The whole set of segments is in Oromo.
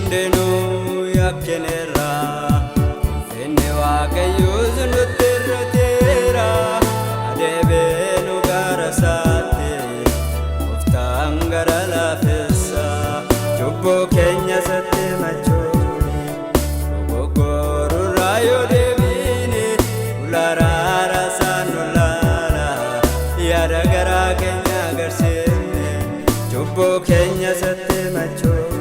hundenu yakkenera inni waaqayyoo nutti irrateera adeebenu gara saate uftaan gara laafessa cubbuu keenya satti machooni dogoggorurraa yoo deebine ularaara saanu laala yaada garaa keenya agarsiifne cubbuu keenya satti machooni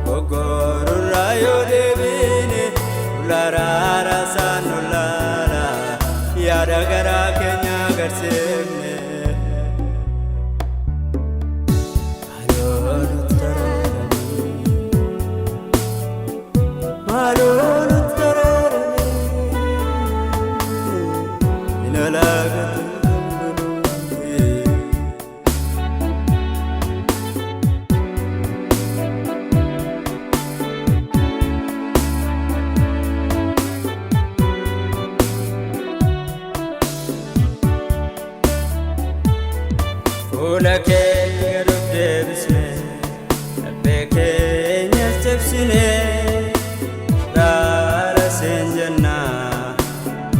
dogoggorurraa yoo deebine ularaara saanu laala yaada garaa keenya agarsiifne Fuula keenya deebisne laphee keenyas cabsine raara seen jennaa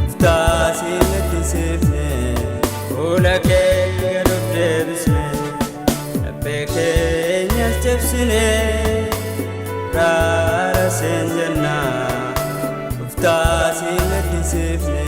uftaa siin ittisiifne fuula keenya deebisne laphee keenyas cabsine raara seen jennaa uftaa siin ittisiifne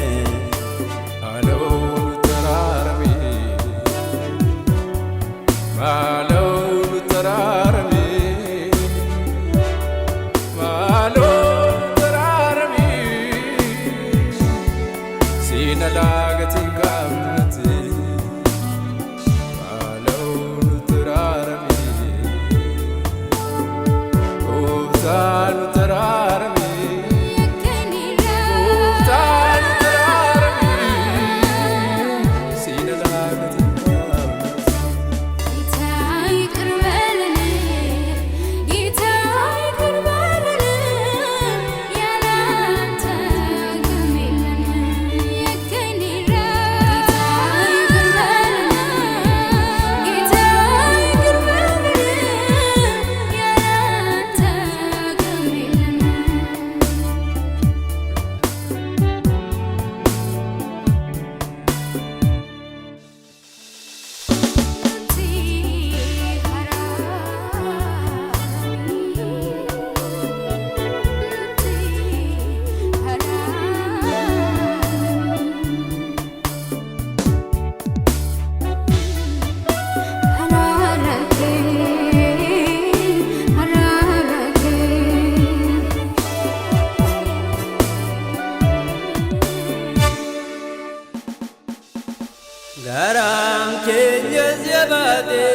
Garam keenya jabaate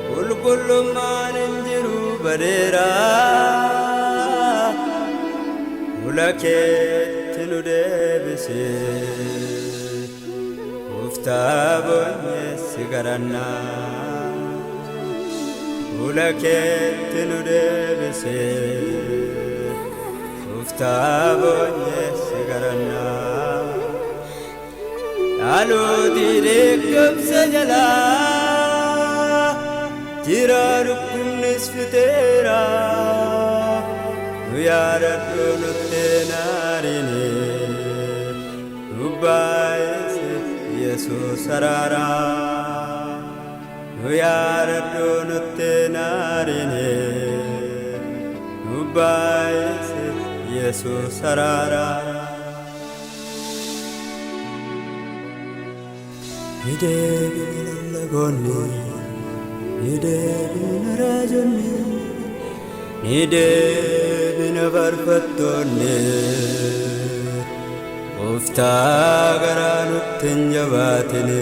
qulqullummaan hin jiru badeera fuula keetti nu deebise uftaa boonyeessi garannaa fuula keetti nu deebise uftaa boonyeessi garannaa Alooti deeggarsa jalaa jira lubbuunis fiteera nu yaadadhu nutti naarine nu baay'ise Yesuus araara nu yaadadhu nutti naarine nu baay'ise Yesuus araara Nideebina lagoonni nideebina raajonni nideebina faarfattoonni uftaa garaa nutti hin jabaatine